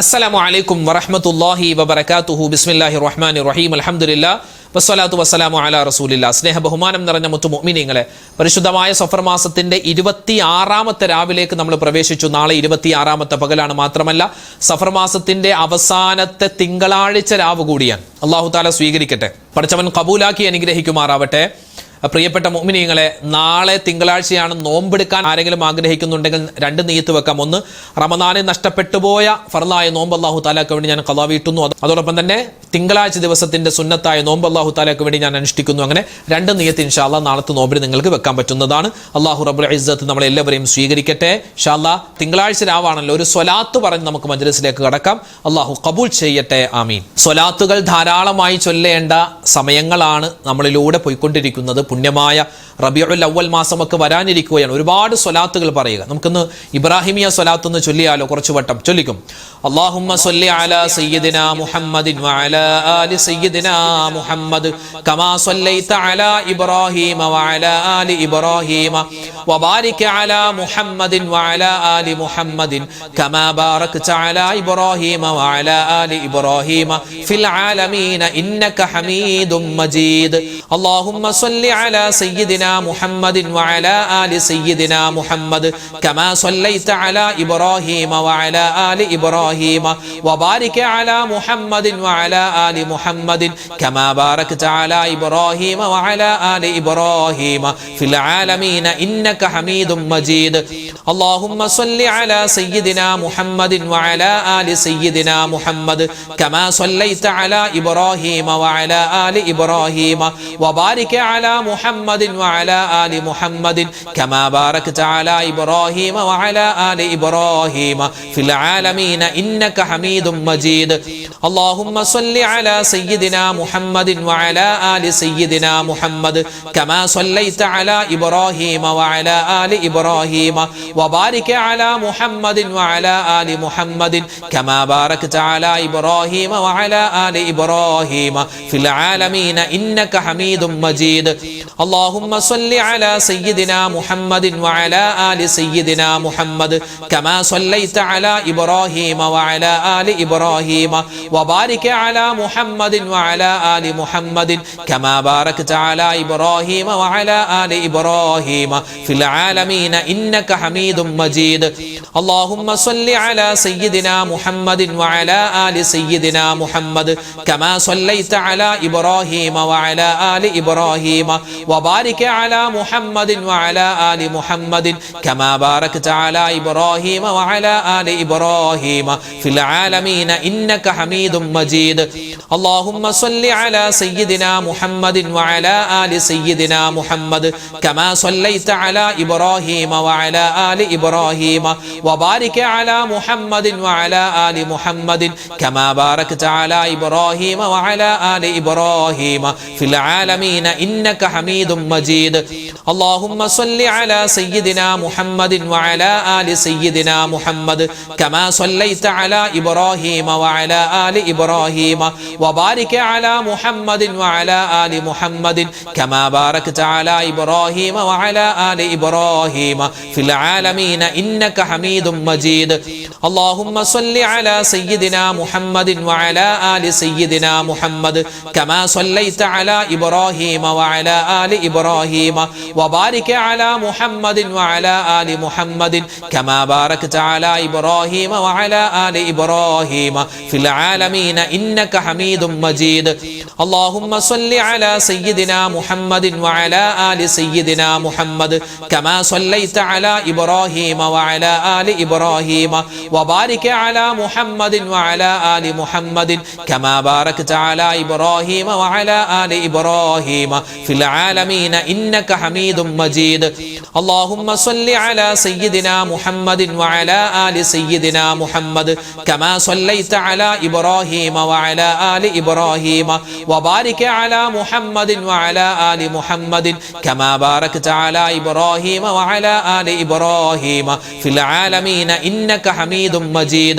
അസ്സലാമു അലൈക്കും വറഹ്മത്തുള്ളാഹി വബറകാതുഹു. ബിസ്മില്ലാഹിർ റഹ്മാനിർ റഹീം. അൽഹംദുലില്ലാഹ് വസ്സലാത്തു വസ്സലാമു അലാ റസൂലില്ലാഹ്. സ്നേഹ ബഹുമാനം നിറഞ്ഞ മുത്തു മുഅ്മിനീങ്ങളെ, പരിശുദ്ധമായ സഫർ മാസത്തിന്റെ 26ാമത്തെ രാവിലേക്ക് നമ്മൾ പ്രവേശിച്ചു. നാളെ 26ാമത്തെ പകലാണ്. മാത്രമല്ല സഫർ മാസത്തിന്റെ അവസാനത്തെ തിങ്കളാഴ്ച രാവ് കൂടിയാണ്. അല്ലാഹു തആല സ്വീകരിക്കട്ടെ, പഠിച്ചവൻ കബൂലാക്കി അനുഗ്രഹിക്കുമാറാവട്ടെ. പ്രിയപ്പെട്ട മുഅ്മിനീങ്ങളെ, നാളെ തിങ്കളാഴ്ചയാണ്. നോമ്പെടുക്കാൻ ആരെങ്കിലും ആഗ്രഹിക്കുന്നുണ്ടെങ്കിൽ രണ്ട് നിയ്യത്ത് വെക്കാം. ഒന്ന്, റമദാനിൽ നഷ്ടപ്പെട്ടു പോയ ഫർളായ നോമ്പ് അല്ലാഹു തആലക്ക് വേണ്ടി ഞാൻ ഖളാ വീട്ടുന്നു. അതോടൊപ്പം തന്നെ തിങ്കളാഴ്ച ദിവസത്തിന്റെ സുന്നത്തായ നോമ്പ് അല്ലാഹു തആലക്ക് വേണ്ടി ഞാൻ അനുഷ്ഠിക്കുന്നു. അങ്ങനെ രണ്ട് നിയ്യത്ത് ഇൻഷാ അല്ലാഹ് നാളത്തെ നോമ്പിന് നിങ്ങൾക്ക് വെക്കാൻ പറ്റുന്നതാണ്. അല്ലാഹു റബ്ബുൽ ഇസ്സത്ത് നമ്മളെല്ലാവരെയും സ്വീകരിക്കട്ടെ ഇൻഷാ അല്ലാഹ്. തിങ്കളാഴ്ച രാവാണല്ലോ, ഒരു സ്വലാത്ത് പറഞ്ഞ് നമുക്ക് മജ്ലിസിലേക്ക് കടക്കാം. അല്ലാഹു ഖബൂൽ ചെയ്യട്ടെ, ആമീൻ. സ്വലാത്തുകൾ ധാരാളമായി ചൊല്ലേണ്ട സമയങ്ങളാണ് നമ്മളിലൂടെ പോയിക്കൊണ്ടിരിക്കുന്നത്. പുണ്യമായ റബീഉൽ അവ്വൽ മാസമൊക്കെ വരാനിരിക്കുകയാണ്. ഒരുപാട് സ്വലാത്തുകൾ പറയുക. നമുക്കിന്ന് ഇബ്രാഹിമിയ സ്വലാത്ത് ഒന്ന് ചൊല്ലിയാലോ? കുറച്ചു വട്ടം ചൊല്ലിക്കും. അല്ലാഹുമ്മ സ്വല്ലി അലാ സയ്യിദിനാ മുഹമ്മദിൻ വഅലാ ആലി സയ്യിദിനാ മുഹമ്മദ് കമാ സ്വല്ലൈത അലാ ഇബ്രാഹീമ വഅലാ ആലി ഇബ്രാഹീമ വബാരിക് അലാ മുഹമ്മദിൻ വഅലാ ആലി മുഹമ്മദിൻ കമാ ബാറക്ത അലാ ഇബ്രാഹീമ വഅലാ ആലി ഇബ്രാഹീമ ഫിൽ ആലമീന ഇന്നക ഹമീദും മജീദ്. അല്ലാഹുമ്മ സ്വല്ലി അലാ സയ്യിദിനാ മുഹമ്മദിൻ വഅലാ ആലി സയ്യിദിനാ മുഹമ്മദ് കമാ സ്വല്ലൈത അലാ ഇബ്രാഹീമ വഅലാ ആലി ഇബ്രാഹീമ വബാരിക് അലാ മുഹമ്മദിൻ വഅലാ ആലി മുഹമ്മദിൻ കമാ ബാറക്ത അലാ ഇബ്രാഹീമ വഅലാ ആലി ഇബ്രാഹീമ ഫിൽ ആലമീന ഇന്നക ഹമീദും മജീദ്. اللهم صل على سيدنا محمد وعلى آل سيدنا محمد كما صليت على إبراهيم وعلى آل إبراهيم وبارك على محمد وعلى آل محمد كما باركت على إبراهيم وعلى آل إبراهيم في العالمين إنك حميد مجيد. اللهم صل على سيدنا محمد وعلى آل سيدنا محمد كما صليت على إبراهيم وعلى آل إبراهيم وبارك على محمد وعلى آل محمد كما باركت على إبراهيم وعلى آل إبراهيم في العالمين إنك حميد مجيد. اللهم صل على سيدنا محمد وعلى آل سيدنا محمد كما صليت على إبراهيم وعلى آل إبراهيم وبارك على محمد وعلى آل محمد كما باركت على إبراهيم وعلى آل إبراهيم في العالمين إنك حميد مجيد. اللهم صل على سيدنا محمد وعلى آل سيدنا محمد كما صليت على إبراهيم وعلى آل إبراهيم وبارك على محمد وعلى آل محمد كما باركت على إبراهيم وعلى آل إبراهيم في العالمين إنك حميد مجيد. اللهم صل على سيدنا محمد وعلى آل سيدنا محمد كما صليت على إبراهيم وعلى آل إبراهيم وبارك على محمد وعلى آل محمد كما باركت على إبراهيم وعلى آل إبراهيم في العالمين إنك حميد مجيد. اللهم صل على سيدنا محمد وعلى آل سيدنا محمد كما صليت على إبراهيم وعلى آل إبراهيم وبارك على محمد وعلى آل محمد كما باركت على إبراهيم وعلى آل إبراهيم في العالمين إنك حميد مجيد. اللهم صل على سيدنا محمد وعلى آل سيدنا محمد كما صليت على إبراهيم وعلى آل إبراهيم وبارك على محمد وعلى آل محمد كما باركت على إبراهيم وعلى آل إبراهيم في العالمين إنك حميد مجيد. اللهم صل على سيدنا محمد وعلى آل سيدنا محمد كما صليت على إبراهيم وعلى آل إبراهيم وبارك على محمد وعلى آل محمد كما باركت على إبراهيم وعلى آل إبراهيم في العالمين إنك حميد مجيد. اللهم صل على سيدنا محمد وعلى آل سيدنا محمد كما صليت على إبراهيم وعلى آل إبراهيم وبارك على محمد وعلى آل محمد كما باركت على إبراهيم وعلى آل إبراهيم في العالمين إنك حميد مجيد.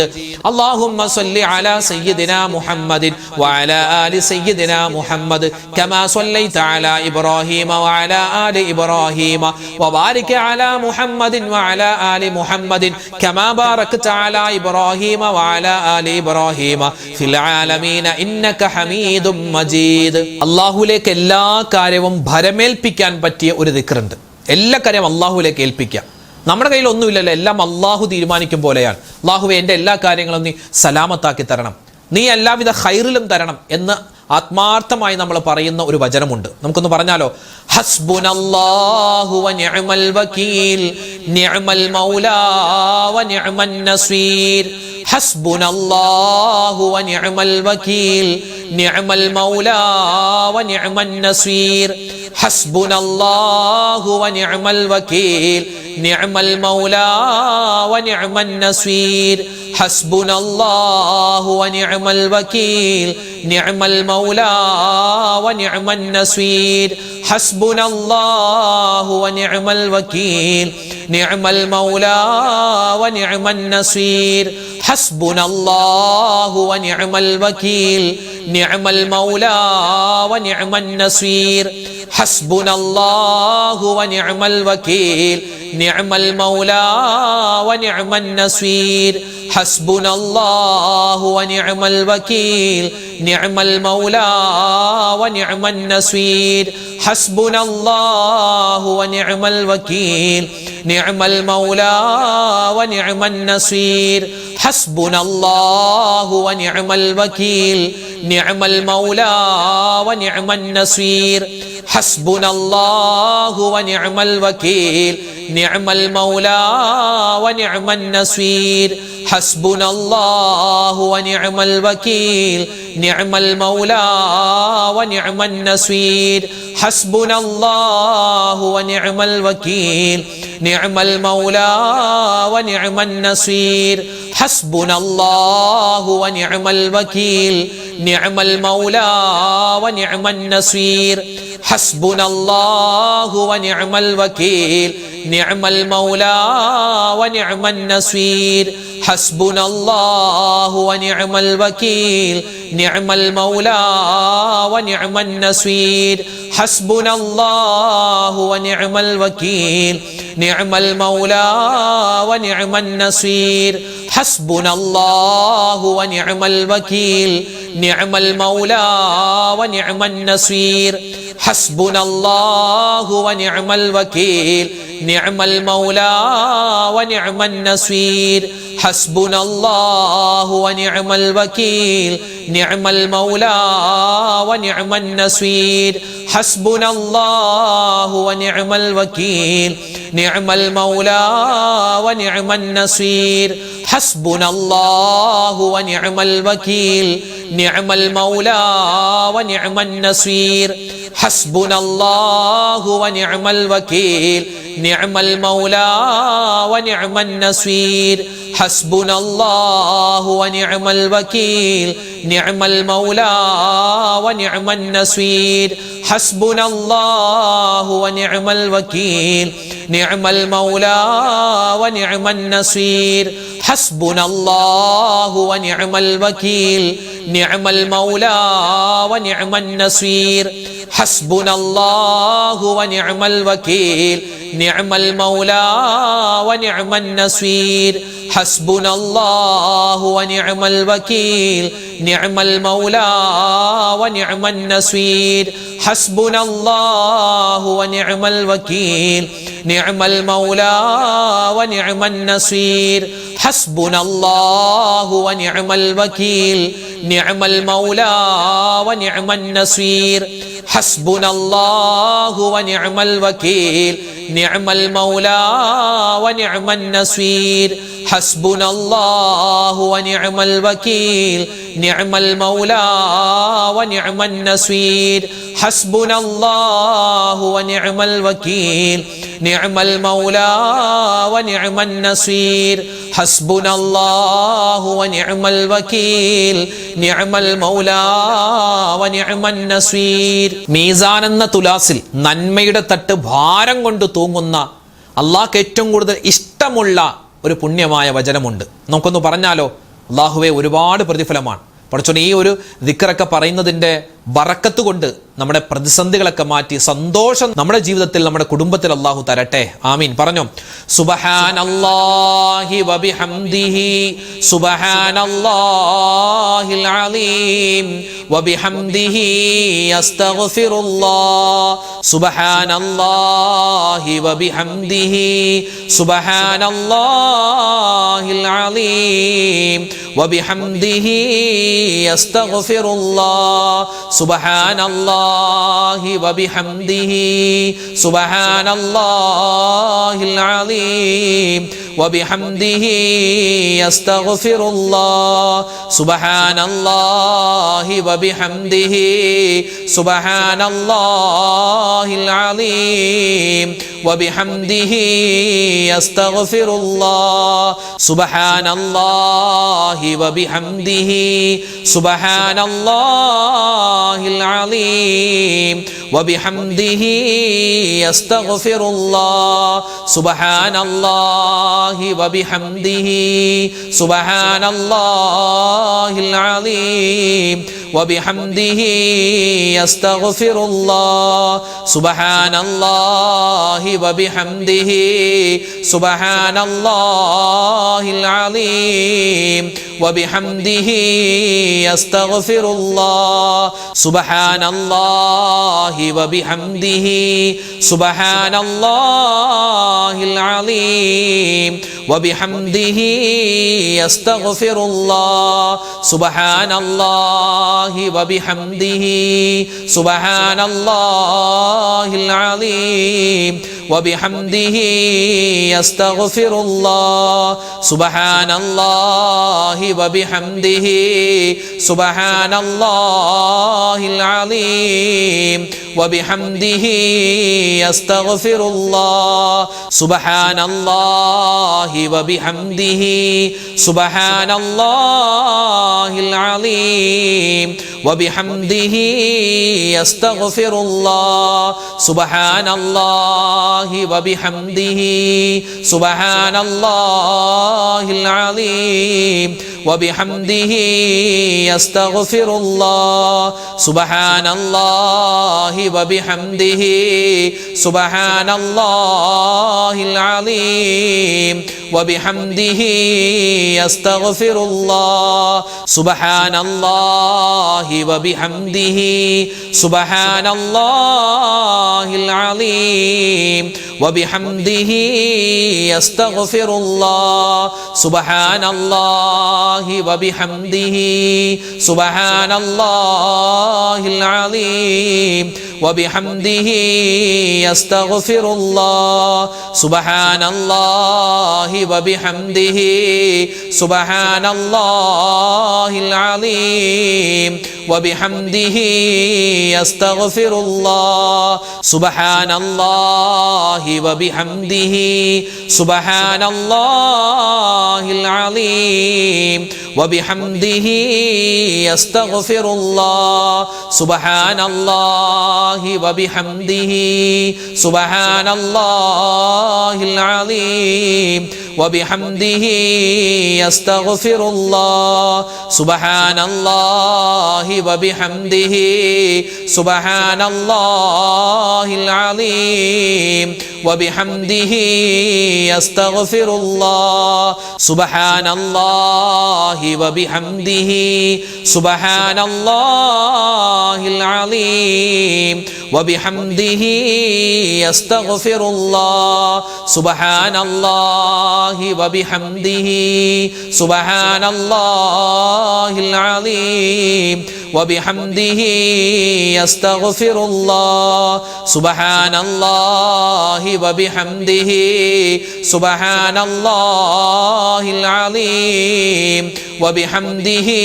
اللهم صل على سيدنا محمد وعلى آل سيدنا محمد كما صليت على إبراهيم وعلى وعلى آل إبراهيم وبارك على محمد وعلى آل محمد كما باركت على إبراهيم وعلى آل إبراهيم في العالمين إنك حميد مجيد. അല്ലാഹുവിലേക്ക് എല്ലാ കാര്യവും ഭരമേൽപ്പിക്കാൻ പറ്റിയ ഒരു ദിക്റുണ്ട്. എല്ലാ കാര്യവും അല്ലാഹുവിലേക്ക് ഏൽപ്പിക്കുക. നമ്മുടെ കയ്യിൽ ഒന്നുമില്ലല്ലോ, എല്ലാം അള്ളാഹു തീരുമാനിക്കും പോലെയാണ്. അള്ളാഹുവെ എൻ്റെ എല്ലാ കാര്യങ്ങളും നീ സലാമത്താക്കി തരണം, നീ എല്ലാവിധ ഖൈറിലും തരണം എന്ന് ആത്മാർത്ഥമായി നമ്മൾ പറയുന്ന ഒരു വചനമുണ്ട്. നമുക്കൊന്ന് പറഞ്ഞാലോ? ഹസ്ബുനല്ലാഹു വ നിഅമൽ വകീൽ നിഅമൽ മൗലാ വ നിഅമൻ നസീർ. ഹസ്ബുനല്ലാഹു വ നിഅമൽ വകീൽ നിഅമൽ മൗലാ വ നിഅമൻ നസീർ. ഹസ്ബുനല്ലാഹു വ നിഅമൽ വകീൽ നിഅമൽ മൗലാ വ നിഅമൻ നസീർ. ഹസ്ബുനല്ലാഹു വ നിഅമൽ വകീൽ നിഅമൽ മൗലാ വ നിഅമൻ നസീർ. ഹസ്ബുനല്ലാഹു വ നിഅമൽ വകീൽ നിഅമൽ മൗലാ വ നിഅമൻ നസീർ. ഹസ്ബുനല്ലാഹു വ നിഅമൽ വകീൽ നിഅമൽ മൗലാ വ നിഅമൻ നസീർ. ഹസ്ബുനല്ലാഹു വ നിഅമൽ വകീൽ നിഅമൽ മൗലാ വ നിഅമൻ നസീർ. ഹസ്ബുനല്ലാഹു വ നിഅമൽ വകീൽ നിഅമൽ മൗലാ വ നിഅമൻ നസീർ. ഹസ്ബുനല്ലാഹു വ നിഅമൽ വകീൽ നിഅമൽ മൗലാ വ നിഅമൻ നസീർ. ഹസ്ബുനല്ലാഹു വ നിഅമൽ വകീൽ നിഅമൽ മൗലാ വ നിഅമൻ നസീർ. ഹസ്ബുനല്ലാഹു വ നിഅമൽ വകീൽ നിഅമൽ മൗലാ വ നിഅമൻ നസീർ. ഹസ്ബുനല്ലാഹു വ നിഅമൽ വകീൽ നിഅമൽ മൗലാ വ നിഅമൻ നസീർ. ഹസ്ബുനല്ലാഹു വ നിഅമൽ വകീൽ നിഅമൽ മൗലാ വ നിഅമൻ നസീർ. ഹസ്ബുനല്ലാഹു വ നിഅമൽ വകീൽ നിഅമൽ മൗലാ വ നിഅമൻ നസീർ. ഹസ്ബുനല്ലാഹു വ നിഅമൽ വകീൽ നിഅമൽ മൗലാ വ നിഅമൻ നസീർ. ഹസ്ബുനല്ലാഹു വ നിഅമൽ വകീൽ നിഅമൽ മൗലാ വ നിഅമൻ നസീർ. ഹസ്ബുനല്ലാഹു വ നിഅമൽ വകീൽ നിഅമൽ മൗലാ വ നിഅമൻ നസീർ. ഹസ്ബുനല്ലാഹു വ നിഅമൽ വകീൽ നിഅമൽ മൗലാ വ നിഅമൻ നസീർ. ഹസ്ബുനല്ലാഹു വ നിഅമൽ വകീൽ നിഅമൽ മൗലാ വ നിഅമൻ നസീർ. ഹസ്ബുനല്ലാഹു വ നിഅമൽ വകീൽ നിഅമൽ മൗലാ വ നിഅമൻ നസീർ. ഹസ്ബുനല്ലാഹു വ നിഅമൽ വകീൽ നിഅമൽ മൗലാ വ നിഅമൻ നസീർ. ഹസ്ബുനല്ലാഹു വ നിഅമൽ വകീൽ നിഅമൽ മൗലാ വ നിഅമൻ നസീർ. ഹസ്ബുനല്ലാഹു വ നിഅമൽ വകീൽ നിഅമൽ മൗലാ വ നിഅമൻ നസീർ. ഹസ്ബുനല്ലാഹു വ നിഅമൽ വകീൽ നിഅമൽ മൗലാ വ നിഅമൻ നസീർ. ഹസ്ബുനല്ലാഹു വ നിഅമൽ വകീൽ നിഅമൽ മൗലാ വ നിഅമൻ നസീർ. ഹസ്ബുനല്ലാഹു വ നിഅമൽ വകീൽ നിഅമൽ മൗലാ വ നിഅമൻ നസീർ. ഹസ്ബുനല്ലാഹു വ നിഅമൽ വകീൽ നിഅമൽ മൗലാ വ നിഅമൻ നസീർ. ഹസ്ബുനല്ലാഹു വ നിഅമൽ വകീൽ നിഅമൽ മൗലാ വ നിഅമൻ നസീർ. ഹസ്ബുനല്ലാഹു വ നിഅമൽ വകീൽ നിഅമൽ മൗലാ വ നിഅമൻ നസീർ. ഹസ്ബുനല്ലാഹു വ നിഅമൽ വകീൽ നിഅമൽ മൗലാ വ നിഅമൻ നസീർ. ഹസ്ബുനല്ലാഹു വ നിഅമൽ വകീൽ നിഅമൽ മൗലാ വ നിഅമൻ നസീർ. ഹസ്ബുനല്ലാഹു വ നിഅമൽ വകീൽ നിഅമൽ മൗലാ വ നിഅമൻ നസീർ. ഹസ്ബുനല്ലാഹു വ നിഅമൽ വകീൽ നിഅമൽ മൗലാ വ നിഅമൻ നസീർ. ഹസ്ബുനല്ലാഹു വ നിഅമൽ വകീൽ നിഅമൽ മൗലാ വ നിഅമൻ നസീർ. മീസാൻ എന്ന തുലാസിൽ നന്മയുടെ തട്ട് ഭാരം കൊണ്ട് തൂങ്ങുന്ന അള്ളാഹ്ക്ക് ഏറ്റവും കൂടുതൽ ഇഷ്ടമുള്ള ഒരു പുണ്യമായ വചനമുണ്ട്. നമുക്കൊന്ന് പറഞ്ഞാലോ? അള്ളാഹുവേ, ഒരുപാട് പ്രതിഫലമാണ് പടച്ചോനെ ഈ ഒരു ദിക്റൊക്കെ പറയുന്നതിൻ്റെ ബറക്കത്ത് കൊണ്ട് നമ്മുടെ പ്രതിസന്ധികളൊക്കെ മാറ്റി സന്തോഷം നമ്മുടെ ജീവിതത്തിൽ നമ്മുടെ കുടുംബത്തിൽ അല്ലാഹു തരട്ടെ. ആമീൻ. പറഞ്ഞോ, സുബ്ഹാനല്ലാഹി വബിഹംദിഹി സുബ്ഹാനല്ലാഹിൽ അലീം വബിഹംദിഹി അസ്തഗ്ഫിറുല്ലാഹ് സുബ്ഹാനല്ലാഹി വബിഹംദിഹി സുബ്ഹാനല്ലാഹിൽ അലീം വബിഹംദിഹി അസ്തഗ്ഫിറുല്ലാഹ് സുബ്ഹാനല്ലാഹി വബിഹംദിഹി സുബ്ഹാനല്ലാഹിൽ അലീം വബിഹംദിഹി അസ്തഗ്ഫിറുല്ലാഹ് സുബ്ഹാനല്ലാഹി വബിഹംദിഹി സുബ്ഹാനല്ലാഹിൽ അലീം വബിഹംദിഹി അസ്തഗ്ഫിറുല്ലാഹ് സുബ്ഹാനല്ലാഹി വബിഹംദിഹി സുബ്ഹാനല്ലാഹിൽ അലീം വബിഹംദിഹി അസ്തഗ്ഫിറുല്ലാഹ് സുബ്ഹാനല്ലാഹി വബിഹംദിഹി സുബ്ഹാനല്ലാഹിൽ അലീം വബിഹംദിഹി അസ്തഗ്ഫിറുല്ലാഹ് സുബ്ഹാനല്ലാഹി വബിഹംദിഹി സുബ്ഹാനല്ലാഹിൽ അലീം വബിഹംദിഹി അസ്തഗ്ഫിറുല്ലാഹ് സുബ്ഹാനല്ലാഹി വബിഹംദിഹി സുബ്ഹാനല്ലാഹിൽ അലീം വബിഹംദിഹി അസ്തഗ്ഫിറുല്ലാഹ് സുബ്ഹാനല്ലാഹി വബിഹംദിഹി സുബ്ഹാനല്ലാഹിൽ അലീം വബിഹംദിഹി അസ്തഗ്ഫിറുല്ലാഹ് സുബ്ഹാനല്ലാഹി വബിഹംദിഹി സുബ്ഹാനല്ലാഹിൽ അലീം വബിഹംദിഹി അസ്തഗ്ഫിറുല്ലാഹ് സുബ്ഹാനല്ലാഹി വബിഹംദിhi സുബ്ഹാനല്ലാഹിൽ അലീം വബിഹംദിhi അസ്തഗ്ഫിറുല്ലാഹ് സുബ്ഹാനല്ലാഹി വബിഹംദിhi സുബ്ഹാനല്ലാഹിൽ അലീം വബിഹംദിhi അസ്തഗ്ഫിറുല്ലാഹ് സുബ്ഹാനല്ലാഹി വബിഹംദിhi സുബ്ഹാനല്ലാഹിൽ അലീം വബിഹംദിhi അസ്തഗ്ഫിറുല്ലാഹ് സുബ്ഹാനല്ലാഹി വബിഹംദിhi സുബ്ഹാനല്ലാഹിൽ അലീം വബിഹംദിhi അസ്തഗ്ഫിറുല്ലാഹ് സുബ്ഹാനല്ലാഹി വബിഹംദിhi സുബ്ഹാനല്ലാഹിൽ അലീം വബിഹംദിhi അസ്തഗ്ഫിറുല്ലാഹ് സുബ്ഹാനല്ലാഹി വബിഹംദിhi സുബ്ഹാനല്ലാഹിൽ അലീം വബിഹംദിhi അസ്തഗ്ഫിറുല്ലാഹ് സുബ്ഹാനല്ലാഹി വബിഹംദിhi സുബ്ഹാനല്ലാഹിൽ അലീം വബിഹംദിhi അസ്തഗ്ഫിറുല്ലാഹ് സുബ്ഹാനല്ലാഹി വബിഹംദിhi സുബ്ഹാനല്ലാഹിൽ അലീം വബിഹംദിhi അസ്തഗ്ഫിറുല്ലാഹ് സുബ്ഹാനല്ലാഹി വബിഹംദിhi സുബ്ഹാനല്ലാഹിൽ അലീം വബിഹംദിhi അസ്തഗ്ഫിറുല്ലാഹ് സുബ്ഹാനല്ലാഹി വബിഹംദിhi സുബ്ഹാനല്ലാഹിൽ അലീം വബിഹംദിhi അസ്തഗ്ഫിറുല്ലാഹ് സുബ്ഹാനല്ലാഹി വബിഹംദിhi സുബ്ഹാനല്ലാഹിൽ അലീം വബിഹംദിhi അസ്തഗ്ഫിറുല്ലാഹ് സുബ്ഹാനല്ലാഹി വബിഹംദിhi സുബ്ഹാനല്ലാഹിൽ അലീം വബിഹംദിhi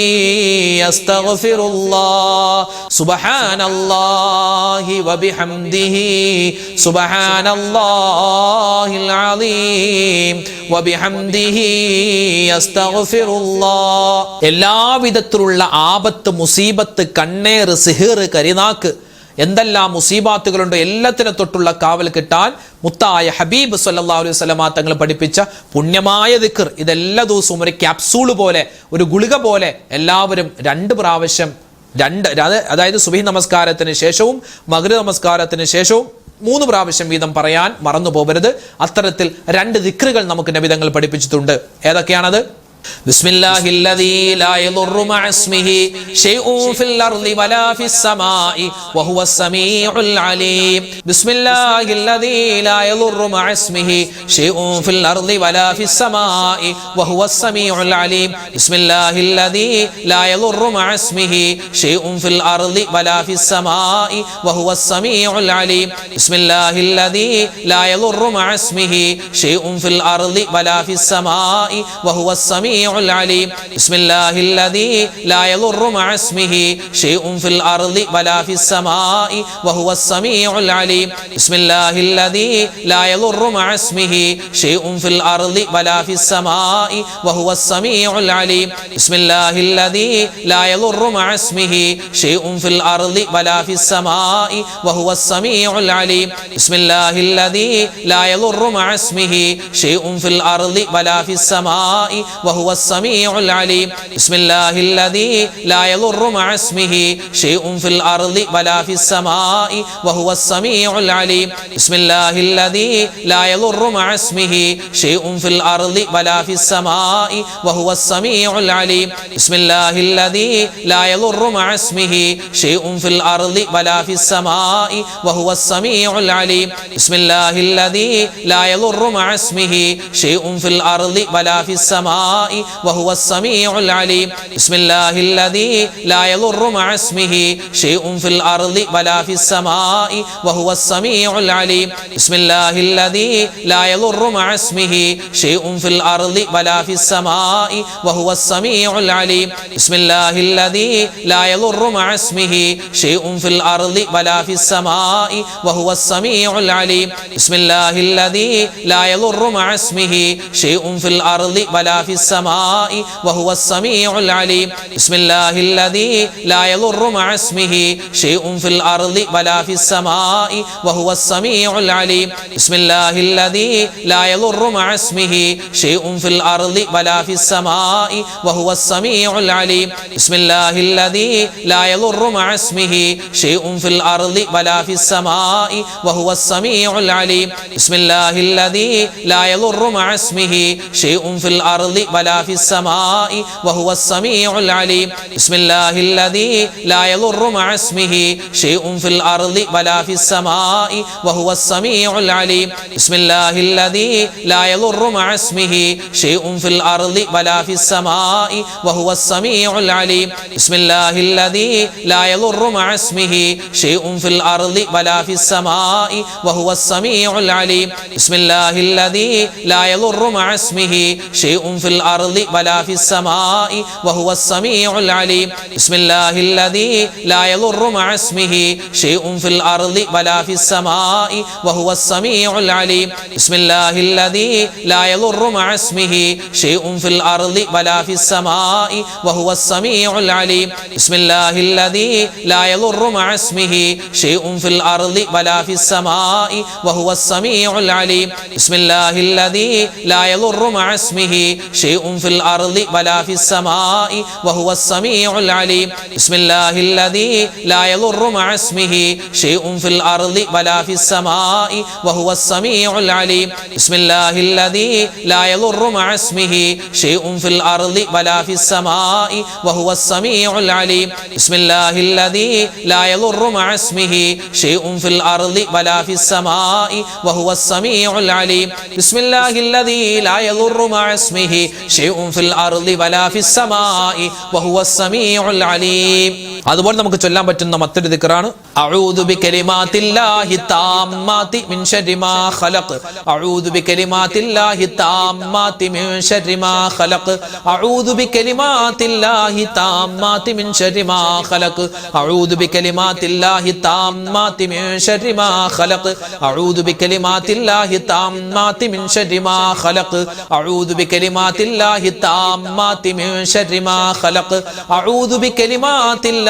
അസ്തഗ്ഫിറുല്ലാഹ് സുബ്ഹാനല്ലാഹി വബിഹംദിhi സുബ്ഹാനല്ലാഹിൽ അലീം വബിഹംദിhi അസ്തഗ്ഫിറുല്ലാഹ്. എല്ലാവിധത്തിലുള്ള ആപത്ത്, മുസീബത്ത്, കണ്ണേറ്, സിഹിർ, കരിനാക്ക്, എന്തെല്ലാം മുസീബാത്തുകളുണ്ടോ എല്ലാത്തിനെ തൊട്ടുള്ള കാവൽ കിട്ടാൻ മുത്തായ ഹബീബ് സല്ലല്ലാഹു അലൈഹി വസല്ലമ തങ്ങൾ പഠിപ്പിച്ച പുണ്യമായ ദിക്ർ, ഇതെല്ലാ ദിവസവും ഒരു ക്യാപ്സൂൾ പോലെ, ഒരു ഗുളിക പോലെ എല്ലാവരും 2 പ്രാവശ്യം അതായത് സുബഹി നമസ്കാരത്തിന് ശേഷവും മഗ്രിബ് നമസ്കാരത്തിന് ശേഷവും 3 പ്രാവശ്യം വീതം പറയാൻ മറന്നു പോകരുത്. അത്തരത്തിൽ 2 ദിക്റുകൾ നമുക്ക് നബി തങ്ങൾ പഠിപ്പിച്ചിട്ടുണ്ട്. ഏതൊക്കെയാണത്? ബിസ്മില്ലാഹില്ലദീ ലാ യദുറു മഅ ഇസ്മിഹി ശൈഉൻ ഫിൽ അർളി വലാ ഫിസ് സമാഇ വഹുവസ് സമീഉൽ അലീം. ബിസ്മില്ലാഹില്ലദീ ലാ യദുറു മഅ ഇസ്മിഹി ശൈഉൻ ഫിൽ അർളി വലാ ഫിസ് സമാഇ വഹുവസ് സമീഉൽ അലീം. ബിസ്മില്ലാഹില്ലദീ ലാ യദുറു മഅ ഇസ്മിഹി ശൈഉൻ ഫിൽ അർളി വലാ ഫിസ് സമാഇ വഹുവസ് സമീഉൽ അലീം. ബിസ്മില്ലാഹില്ലദീ ലാ യദുറു മഅ ഇസ്മിഹി ശൈഉൻ ഫിൽ അർളി വലാ ഫിസ് സമാഇ വഹുവസ് സമീഉൽ العليم. بسم الله الذي لا يضر مع اسمه شيء في الأرض ولا في السماء وهو السميع العليم. بسم الله الذي لا يضر مع اسمه شيء في الأرض ولا في السماء وهو السميع العليم. بسم الله الذي لا يضر مع اسمه شيء في الأرض ولا في السماء وهو السميع العليم. بسم الله الذي لا يضر مع اسمه شيء في الأرض ولا في السماء وهو السميع العليم. بسم الله الذي لا يضر مع اسمه شيء في الأرض ولا في السماء وهو السميع العليم. بسم الله الذي لا يضر مع اسمه شيء في الأرض ولا في السماء وهو السميع العليم. بسم الله الذي لا يضر مع اسمه شيء في الأرض ولا في السماء وهو السميع العليم. بسم الله الذي لا يضر مع اسمه شيء في الأرض ولا في السماء وهو السميع العليم. بسم الله الذي لا يضر مع اسمه شيء في الأرض ولا في السماء وهو السميع العليم. بسم الله الذي لا يضر مع اسمه شيء في الأرض ولا في السماء وهو السميع العليم. بسم الله الذي لا يضر مع اسمه شيء في الأرض ولا في السماء وهو السميع العليم. بسم الله الذي لا يضر مع اسمه شيء في الأرض ولا في السماء وهو السميع العليم. بسم الله الذي لا يضر مع اسمه شيء في الأرض ولا في السماء وهو السميع العليم. بسم الله الذي لا يضر مع اسمه شيء في الأرض ولا في السماء وهو السميع العليم. بسم الله الذي لا يضر مع اسمه شيء في الأرض ولا في السماء وهو السميع العليم. بسم الله الذي لا يضر مع اسمه شيء في الأرض ولا في السماء وهو السميع العليم. بسم الله الذي لا يضر مع اسمه شيء في الأرض ولا في السماء وهو السميع العليم. بسم الله الذي لا يضر مع اسمه شيء في الأرض ولا في السماء وهو السميع العليم. بسم الله الذي لا يضر مع اسمه شيء في الأرض ولا في السماء وهو السميع العليم. بسم الله الذي لا يضر مع اسمه شيء في الأرض ولا في السماء وهو السميع العليم. بسم الله الذي لا يضر مع اسمه شيء في الأرض ولا في السماء وهو السميع العليم. بسم الله الذي لا يضر مع اسمه شيء في الأرض ولا في السماء وهو السميع العليم. بسم الله الذي لا يضر مع اسمه شيء في الأرض ولا في السماء وهو السميع العليم. بسم الله الذي لا يضر مع اسمه شيء في الأرض ولا في السماء وهو السميع العليم. بسم الله الذي لا يضر مع اسمه شيء في الأرض ولا في السماء وهو السميع العليم. بسم الله الذي لا يضر مع اسمه شيء في الأرض ولا في السماء وهو السميع العليم. بسم الله الذي لا يضر مع اسمه شيء في الأرض ولا في السماء وهو السميع العليم. بسم الله الذي لا يضر مع اسمه شيء في الأرض ولا في السماء وهو السميع العليم. അതുപോലെ നമുക്ക് ചൊല്ലാൻ പറ്റുന്ന മറ്റൊരു ദിക്റാണ് അഊദു ബികലിമാത്തില്ലാഹി താമ്മാതി മിൻ ശർരി മാ ഖലഖ്. അഊദു ബികലിമാത്തില്ലാഹി താമ്മാതി മിൻ ശർരി മാ ഖലഖ്. അഊദു ബികലിമാത്തില്ലാഹി താമ്മാതി മിൻ ശർരി മാ ഖലഖ്. അഊദു ബികലിമാത്തില്ലാഹി താമ്മാതി മിൻ ശർരി മാ ഖലഖ്. അഊദു ബികലിമാത്തില്ലാഹി താമ്മാതി മിൻ ശർരി മാ ഖലഖ്. അഊദു ബികലിമാത്തില്ലാഹി താമ്മാതി മിൻ ശർരി മാ ഖലഖ്. അഊദു ബികലിമാത്തില്ലാഹി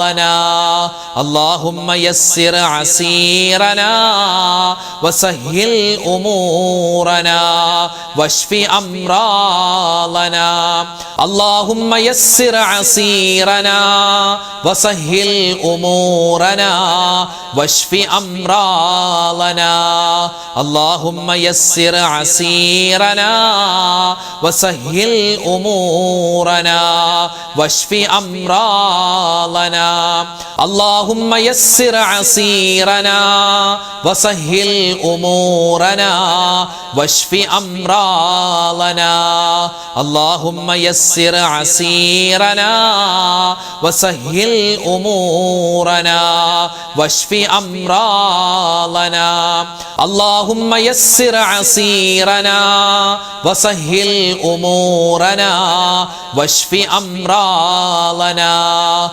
لنا اللهم يسر عسيرنا وسهل أمورنا واشف أمراضنا اللهم يسر عسيرنا وسهل أمورنا واشف أمراضنا اللهم يسر عسيرنا وسهل أمورنا واشف أمراضنا اللهم يسر عسيرنا وسهل أمورنا واشف أمراضنا اللهم يسر عسيرنا وسهل أمورنا واشف أمراضنا اللهم يسر عسيرنا وسهل أمورنا واشف أمراضنا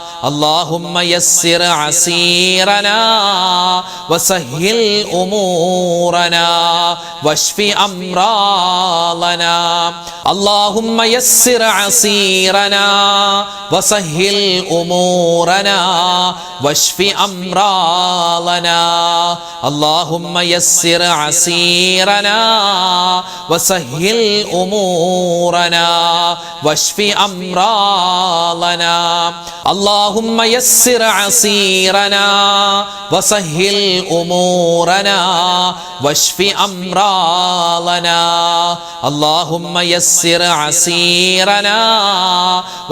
اللهم يسر عسيرنا وسهل أمورنا واشف أمراضنا اللهم يسر عسيرنا وسهل أمورنا واشف أمراضنا اللهم يسر عسيرنا وسهل أمورنا واشف أمراضنا اللهم يسر عسيرنا وسهل أمورنا واشف أمراضنا اللهم يسر عسيرنا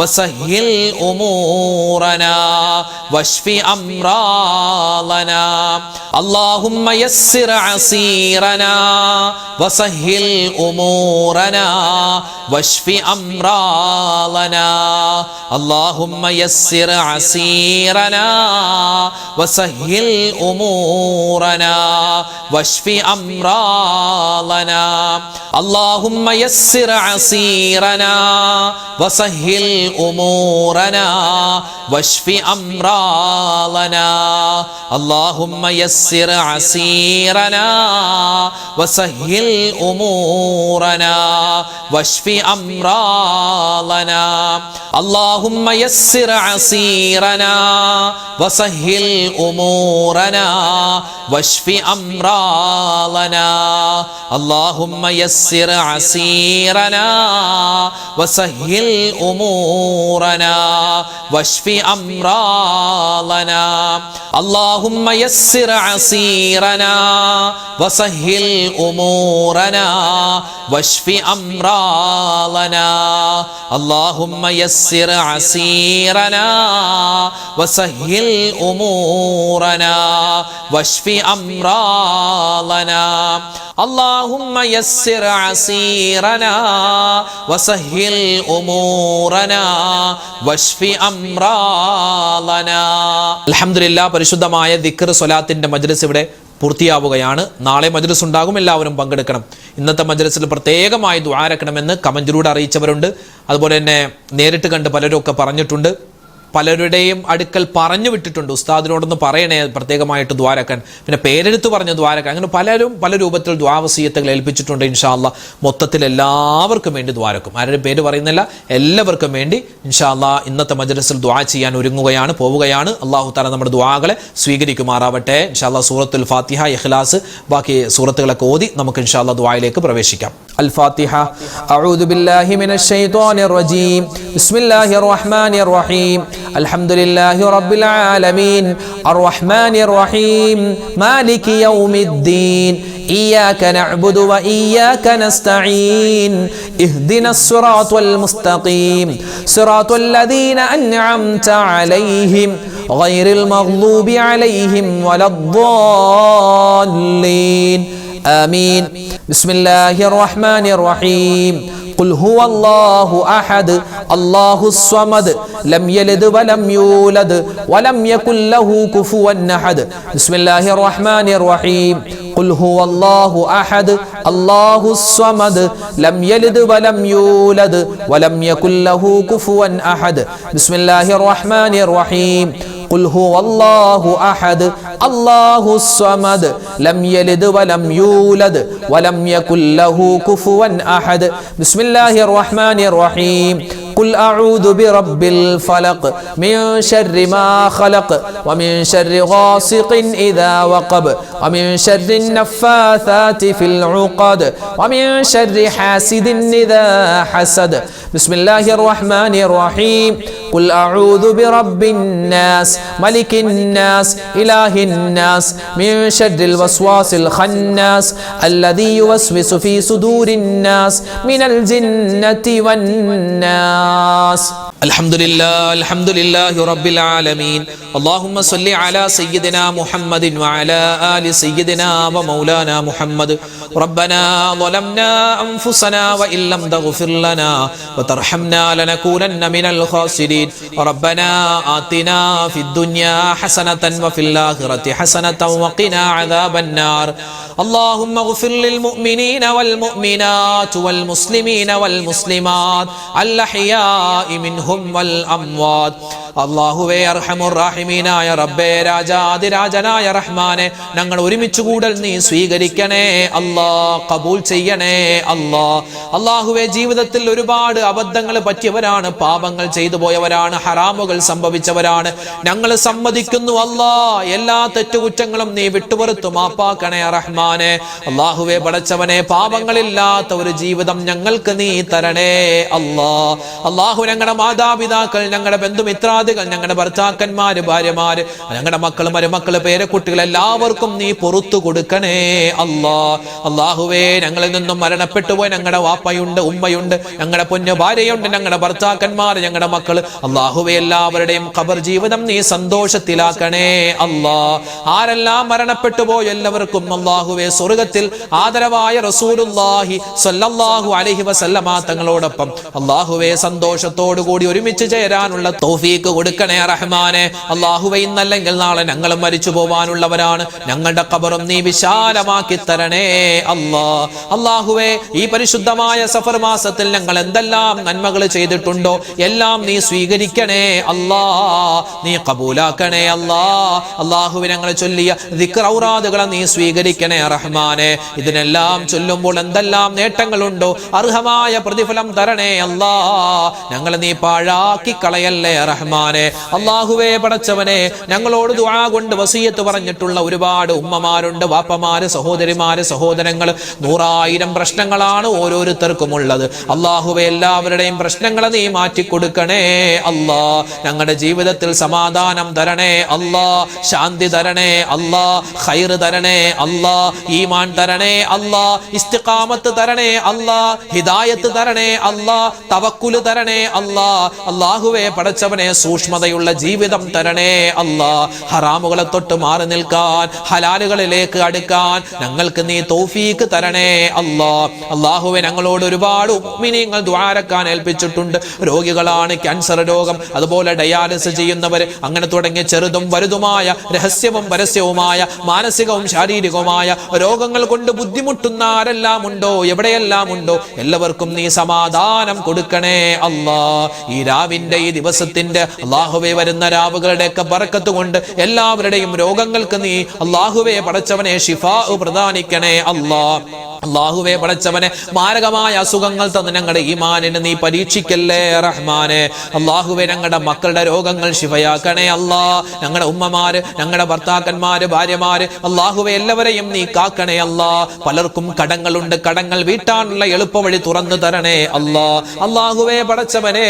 وسهل أمورنا واشف أمراضنا اللهم يسر عسيرنا وسهل أمورنا واشف أمراضنا اللهم يسر عسيرنا وسهل أمورنا واشف أمراضنا اللهم يسر عسيرنا وسهل أمورنا واشف أمراضنا اللهم يسر عسيرنا وسهل أمورنا واشف أمراضنا اللهم يسر عسيرنا وسهل أمورنا واشف أمراضنا اللهم يسر عسيرنا وسهل أمورنا واشف أمراضنا اللهم يسر عسيرنا وسهل أمورنا واشف أمراضنا اللهم يسر عسيرنا وسهل أمورنا واشف أمراضنا اللهم يسر عسيرنا وسهل أمورنا واشف أمراضنا الحمد لله പരിശുദ്ധമായ ദിക്ർ സ്വലാത്തിന്റെ മജ്ലിസ് ഇവിടെ പൂർത്തിയാവുകയാണ്. നാളെ മജ്ലിസ് ഉണ്ടാകും, എല്ലാവരും പങ്കെടുക്കണം. ഇന്നത്തെ മജ്ലിസിൽ പ്രത്യേകമായി ദുആ രക്കണമെന്ന് കമന്റിലൂടെ അറിയിച്ചവരുണ്ട്. അതുപോലെ തന്നെ നേരിട്ട് കണ്ട് പലരും ഒക്കെ പറഞ്ഞിട്ടുണ്ട്. പലരുടെയും അടുക്കൽ പറഞ്ഞു വിട്ടിട്ടുണ്ട്, ഉസ്താദിനോടൊന്ന് പറയണേ പ്രത്യേകമായിട്ട് ദ്വാരക്കാൻ, പിന്നെ പേരെടുത്ത് പറഞ്ഞ് ദ്വാരക്കാൻ, അങ്ങനെ പലരും പല രൂപത്തിൽ ദ്വാവസീയത്തുകൾ ഏൽപ്പിച്ചിട്ടുണ്ട്. ഇൻഷാ അല്ലാഹ് മൊത്തത്തിൽ എല്ലാവർക്കും വേണ്ടി ദ്വാരക്കും, ആരുടെയും പേര് പറയുന്നില്ല, എല്ലാവർക്കും വേണ്ടി ഇൻഷാ അല്ലാഹ് ഇന്നത്തെ മജ്ലിസിൽ ദുആ ചെയ്യാൻ ഒരുങ്ങുകയാണ്, പോവുകയാണ്. അല്ലാഹു തആല നമ്മുടെ ദുആകളെ സ്വീകരിക്കുമാറാവട്ടെ. ഇൻഷാ അല്ലാഹ് സൂറത്തുൽ ഫാത്തിഹ, ഇഖ്ലാസ്, ബാക്കി സൂറത്തുകളൊക്കെ ഓതി നമുക്ക് ഇൻഷാ അല്ലാഹ് ദുആയിലേക്ക് പ്രവേശിക്കാം. الفاتحة. أعوذ بالله من الشيطان الرجيم. بسم الله الرحمن الرحيم. الحمد لله رب العالمين الرحمن الرحيم مالك يوم الدين إياك نعبد وإياك نستعين اهدنا الصراط المستقيم صراط الذين أنعمت عليهم غير المغضوب عليهم ولا الضالين آمين. بسم الله الرحمن الرحيم. قل هو الله أحد الله الصمد لم يلد ولم يولد ولم يكن له كفوا أحد. بسم الله الرحمن الرحيم. قل هو الله أحد الله الصمد لم يلد ولم يولد ولم يكن له كفوا أحد. بسم الله الرحمن الرحيم. قل هو الله أحد الله الصمد لم يلد ولم يولد ولم يكن له كفوا أحد. بسم الله الرحمن الرحيم. ഖുൽ അഊദു ബിറബ്ബിൽ ഫലഖ് മിൻ ശർരി മാ ഖലഖ് വമിൻ ശർരി ഗാസിഖിൻ ഇദാ വഖബ് വമിൻ ശർരി النفاثات في العقد ومن شر حاسد إذا حسد بسم الله الرحمن الرحيم قل أعوذ برب الناس ملك الناس إله الناس من شر الوسواس الخناس الذي يوسوس في صدور الناس من الجنة والناس. الحمد لله رب العالمين. اللهم صل على سيدنا محمد وعلى آل سيدنا ومولانا محمد. ربنا ظلمنا أنفسنا وإن لم تغفر لنا وترحمنا لنكونن من الخاسرين. ربنا آتنا في الدنيا حسنة وفي الآخرة حسنة وقنا عذاب النار. اللهم اغفر للمؤمنين والمؤمنات والمسلمين والمسلمات الأحياء منهم والأموات. അല്ലാഹുവേ അർഹമുർ റഹീമീനായ റബ്ബേ, രാജാതിരാജനായ റഹ്മാനെ, ഞങ്ങൾ ഒരുമിച്ച് കൂടൽ നീ സ്വീകരിക്കണേ അല്ലാ, കബൂൽ ചെയ്യണേ അല്ലാ. അല്ലാഹുവേ, ജീവിതത്തിൽ ഒരുപാട് അബദ്ധങ്ങൾ പറ്റിയവരാണ്, പാപങ്ങൾ ചെയ്തു പോയവരാണ്, ഹറാമുകൾ സംഭവിച്ചവരാണ്. ഞങ്ങൾ സമ്മതിക്കുന്നു അല്ലാ, എല്ലാ തെറ്റുകുറ്റങ്ങളും നീ വിട്ടുപുറത്തു മാപ്പാക്കണേ റഹ്മാനെ. അല്ലാഹുവേ പടച്ചവനെ, പാപങ്ങളില്ലാത്ത ഒരു ജീവിതം ഞങ്ങൾക്ക് നീ തരണേ അല്ലാ. അല്ലാഹു, ഞങ്ങളുടെ മാതാപിതാക്കൾ, ഞങ്ങളുടെ ബന്ധുമിത്ര, ഞങ്ങളുടെ ഭർത്താക്കന്മാര്, ഭാര്യമാര്, ഞങ്ങളുടെ മക്കള്, മരുമക്കള്, പേരക്കുട്ടികൾ എല്ലാവർക്കും നീ പൊറുത്തു കൊടുക്കണേ അല്ലാ. അല്ലാഹുവേ, ഞങ്ങളിൽ നിന്നും മരണപ്പെട്ടു പോയ ഞങ്ങളുടെ വാപ്പയുണ്ട്, ഉമ്മയുണ്ട്, ഞങ്ങളുടെ പൊന്നു ഭാര്യയുണ്ട്, ഞങ്ങളുടെ ഭർത്താക്കന്മാർ, ഞങ്ങളുടെ മക്കള്, അല്ലാഹുവേ എല്ലാവരുടെയും ഖബർ ജീവിതം നീ സന്തോഷത്തിലാക്കണേ അല്ലാ. ആരെല്ലാം മരണപ്പെട്ടു പോയ എല്ലാവർക്കും അല്ലാഹുവേ സ്വർഗ്ഗത്തിൽ ആദരവായ റസൂലുള്ളാഹി സ്വല്ലല്ലാഹു അലൈഹി വസല്ലമ തങ്ങളോടൊപ്പം അല്ലാഹുവേ സന്തോഷത്തോടു കൂടി ഒരുമിച്ച് ചേരാനുള്ള തൗഫീഖ് കൊടുക്കണേ റഹ്മാനെ. അല്ലാഹുവേ, ഇന്നല്ലെങ്കിൽ നാളെ ഞങ്ങളും മരിച്ചു പോവാനുള്ളവരാണ്. ഞങ്ങളുടെ ഖബറും നീ വിശാലമാക്കി തരണേ അല്ലാ. അല്ലാഹുവേ, ഈ പരിശുദ്ധമായ സഫർ മാസത്തിൽ ഞങ്ങൾ എന്തെല്ലാം നന്മകൾ ചെയ്തിട്ടുണ്ടോ എല്ലാം നീ സ്വീകരിക്കണേ അല്ലാ, നീ കബൂലാക്കണേ അല്ലാ. അല്ലാഹുവേ, ഞങ്ങൾ ചൊല്ലിയ ദിക്ർ ഔറാദുകളെ നീ സ്വീകരിക്കണേ റഹ്മാനെ. ഇതിനെല്ലാം ചൊല്ലുമ്പോൾ എന്തെല്ലാം നേട്ടങ്ങളുണ്ടോ അർഹമായ പ്രതിഫലം തരണേ അല്ലാ. ഞങ്ങൾ നീ പാഴാക്കി കളയല്ലേ റഹ്മാനെ. അല്ലാഹുവേ പടച്ചവനെ, ഞങ്ങളോട് ദുആ കൊണ്ട് വസിയത്ത് പറഞ്ഞിട്ടുള്ള ഒരുപാട് ഉമ്മമാരുണ്ട്, വാപ്പമാര്, സഹോദരിമാര്, സഹോദരങ്ങൾ. 100,000 പ്രശ്നങ്ങളാണ് ഓരോരുത്തർക്കും ഉള്ളത്. അല്ലാഹുവേ, എല്ലാവരുടെയും പ്രശ്നങ്ങളെ നീ മാറ്റിക്കൊടുക്കണേ അല്ലാ. ഞങ്ങളുടെ ജീവിതത്തിൽ സമാധാനം തരണേ അല്ലാ, ശാന്തി തരണേ അല്ലാ, ഖൈർ തരണേ അല്ലാ, ഈമാൻ തരണേ അല്ലാ, ഇസ്തിഖാമത്ത് തരണേ അല്ലാ, ഹിദായത്ത് തരണേ അല്ലാ, തവക്കുൽ തരണേ അല്ലാ. അല്ലാഹുവേ പടച്ചവനെ, സൂക്ഷ്മതയുള്ള ജീവിതം തരണേ അല്ലാ. ഹറാമുകളെ തൊട്ട് മാറി നിൽക്കാൻ, ഹലാലുകളിലേക്ക് അടുക്കാൻ ഞങ്ങൾക്ക് നീ തൗഫീഖ് തരണേ അല്ലാ. അല്ലാഹുവേ, ഞങ്ങളോട് ഒരുപാട് മുഅ്മിനീങ്ങൾ ദുആരക്കാൻ ഏൽപ്പിച്ചിട്ടുണ്ട്. രോഗികളാണ്, ക്യാൻസർ രോഗം, അതുപോലെ ഡയാലിസിസ് ചെയ്യുന്നവർ, അങ്ങനെ തുടങ്ങിയ ചെറുതും വലുതുമായ, രഹസ്യവും പരസ്യവുമായ, മാനസികവും ശാരീരികവുമായ രോഗങ്ങൾ കൊണ്ട് ബുദ്ധിമുട്ടുന്ന ആരെല്ലാം ഉണ്ടോ, എവിടെയെല്ലാം ഉണ്ടോ, എല്ലാവർക്കും നീ സമാധാനം കൊടുക്കണേ അല്ലാ. ഈ രാവിന്റെ, ഈ ദിവസത്തിന്റെ അല്ലാഹുവേ വരുന്ന രാവുകളുടെ ഒക്കെ ബറക്കത്ത് കൊണ്ട് എല്ലാവരുടെയും രോഗങ്ങൾക്ക് നീ അല്ലാഹുവേ പടച്ചവനെ ശിഫാ പ്രദാനിക്കണേ അല്ലാ. അല്ലാഹുവേ പടച്ചവനെ, മാരകമായ അസുഖങ്ങൾ തന്ന് ഞങ്ങളുടെ ഈമാനിനെ നീ പരീക്ഷിക്കല്ലേ റഹ്മാനെ. അല്ലാഹുവേ, ഞങ്ങളുടെ മക്കളുടെ രോഗങ്ങൾ ശിഫയാക്കണേ അല്ലാ. ഞങ്ങളുടെ ഉമ്മമാര്, ഞങ്ങളുടെ ഭർത്താക്കന്മാര്, ഭാര്യമാര്, അല്ലാഹുവേ എല്ലാവരെയും നീ കാക്കണേ അല്ലാ. പലർക്കും കടങ്ങളുണ്ട്, കടങ്ങൾ വീട്ടാനുള്ള എളുപ്പവഴി തുറന്നു തരണേ അല്ലാ. അല്ലാഹുവേ പടച്ചവനെ,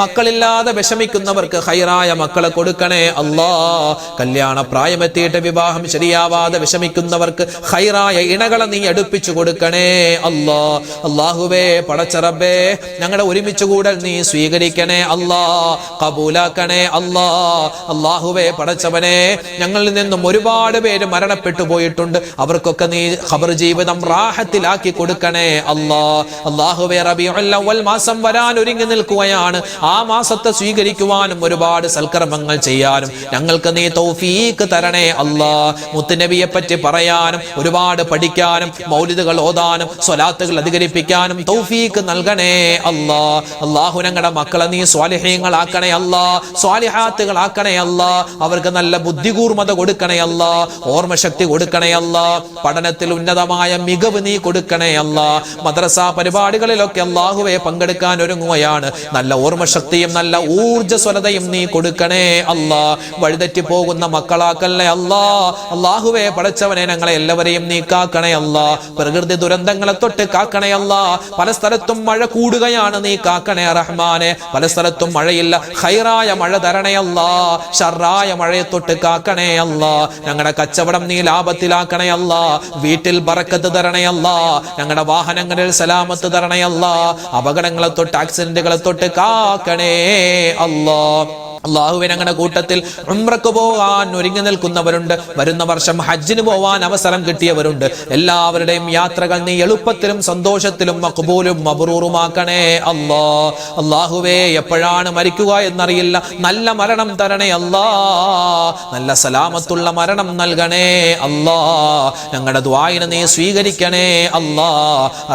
മക്കളില്ലാതെ വിഷമിക്കുന്നവർക്ക് ഖൈറായ മക്കളെ കൊടുക്കണേ അല്ലാ. കല്യാണ പ്രായമെത്തിയിട്ട് വിവാഹം ശരിയാവാതെ വിഷമിക്കുന്നവർക്ക് ഖൈറായ ഇണകളെ നീ അടുപ്പിച്ചു കൊടുക്കണേ അല്ലാ. അല്ലാഹുവേ പടച്ച റബ്ബേ, ഞങ്ങളുടെ ഒരുമിച്ച് കൂടൽ നീ സ്വീകരിക്കണേ അല്ലാ, കബൂലാക്കണേ അല്ലാ. അല്ലാഹുവേ പടച്ചവനെ, ഞങ്ങളിൽ നിന്നും ഒരുപാട് പേര് മരണപ്പെട്ടു പോയിട്ടുണ്ട്. അവർക്കൊക്കെ നീ ഖബർ ജീവിതം റാഹത്തിലാക്കി കൊടുക്കണേ അല്ലാ. അല്ലാഹുവേ, റബീഉൽ അവ്വൽ മാസം വരാൻ ഒരുങ്ങി നിൽക്കുകയാണ്. ആ മാസത്തെ സ്വീകരിക്കുവാനും ഒരുപാട് സൽക്കർമ്മങ്ങൾ ചെയ്യാനും ഞങ്ങൾക്ക് നീ തൗഫീക്ക് തരണേ അല്ലാ. മുത്തുനബിയെ പറ്റി പറയാനും ഒരുപാട് പഠിക്കാനും മൗലിദുകൾ ഓതാനും സ്വലാത്തുകൾ അധികരിപ്പിക്കാനും തൗഫീക്ക് നൽകണേ അല്ലാ. അല്ലാഹു ഞങ്ങളുടെ മക്കളെ നീ സ്വാലിഹീങ്ങളാക്കണേ അല്ലാ, സ്വാലിഹാത്തുകളാക്കണേ അല്ലാ. അവർക്ക് നല്ല ബുദ്ധികൂർമ്മത കൊടുക്കണേ അല്ലാ, ഓർമ്മശക്തി കൊടുക്കണേ അല്ലാ. പഠനത്തിൽ ഉന്നതമായ മികവ് നീ കൊടുക്കണേ അല്ലാ. മദ്രസ പരിപാടികളിലൊക്കെ അല്ലാഹുവേ പങ്കെടുക്കാൻ ഒരുങ്ങുകയാണ്. നല്ല ഓർമ്മശക്തിയും നല്ല ഊർജ്ജസ്വലതയും നീ കൊടുക്കണേ അല്ലാ. വഴിതെറ്റി പോകുന്ന മക്കളാക്കല്ലേ അല്ലാ. അല്ലാഹുവേ പടച്ചവനെ ഞങ്ങളെ എല്ലാവരെയും നീ കാക്കണേ അല്ലാ. പ്രകൃതി ദുരന്തങ്ങളെ തൊട്ട് കാക്കണേ അല്ലാ. പല സ്ഥലത്തും മഴ കൂടുകയാണ്, നീ കാക്കണേ റഹ്മാനെ. പല സ്ഥലത്തും മഴയില്ല, ഖൈറായ മഴ തരണേ അല്ലാ. ഷർറായ മഴയെ തൊട്ട് കാക്കണേ അല്ലാ. ഞങ്ങളുടെ കച്ചവടം നീ ലാഭത്തിലാക്കണേ അല്ലാ. വീട്ടിൽ ബറക്കത്ത് തരണേ അല്ലാ. ഞങ്ങളുടെ വാഹനങ്ങളിൽ സലാമത്ത് തരണേ അല്ലാ. അപകടങ്ങളെ തൊട്ട് ആക്സിഡന്റുകളെ തൊട്ട് കാക്കണേ അല്ലാ. അല്ലാഹുവേ ഞങ്ങളുടെ കൂട്ടത്തിൽ ഉംറക്ക് പോകാൻ ഒരുങ്ങി നിൽക്കുന്നവരുണ്ട്, വരുന്ന വർഷം ഹജ്ജിന് പോവാൻ അവസരം കിട്ടിയവരുണ്ട്. എല്ലാവരുടെയും യാത്രകൾ നീ എളുപ്പത്തിലും സന്തോഷത്തിലും മഖ്ബൂലും മബ്റൂറുമാക്കണേ അല്ലാ. അല്ലാഹുവേ എപ്പോഴാണ് മരിക്കുക എന്നറിയില്ല, നല്ല മരണം തരണേ അല്ലാ. നല്ല സലാമത്തുള്ള മരണം നൽകണേ അല്ലാ. ഞങ്ങളുടെ ദുആഇനെ നീ സ്വീകരിക്കണേ അല്ലാ.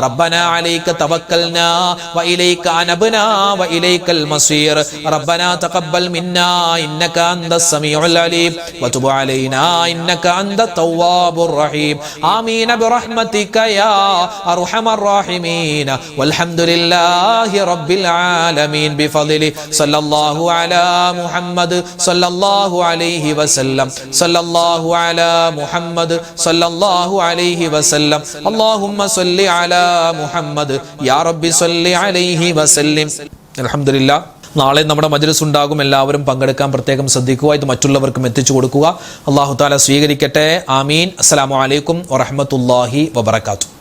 റബ്ബനാ അലൈക തവക്കൽനാ വഇലൈക അനബ്നാ വഇലൈകൽ മസീർ. റബ്ബനാ തഖബ്ബൽ منا إنك أنت السميع العليم وتب علينا إنك أنت التواب الرحيم آمين برحمتك يا أرحم الراحمين والحمد لله رب العالمين بفضله صلى الله على محمد صلى الله عليه وسلم صلى الله على محمد صلى الله عليه وسلم اللهم صل على محمد يا رب صل عليه وسلم. الحمد لله. നാളെ നമ്മുടെ മജ്‌ലിസ് ഉണ്ടാകും, എല്ലാവരും പങ്കെടുക്കാൻ പ്രത്യേകം ശ്രദ്ധിക്കുക. ഇത് മറ്റുള്ളവർക്കും എത്തിച്ചു കൊടുക്കുക. അല്ലാഹു തആല സ്വീകരിക്കട്ടെ. ആമീൻ. അസ്സലാമു അലൈക്കും വറഹ്മത്തുള്ളാഹി വബറകാതുഹു.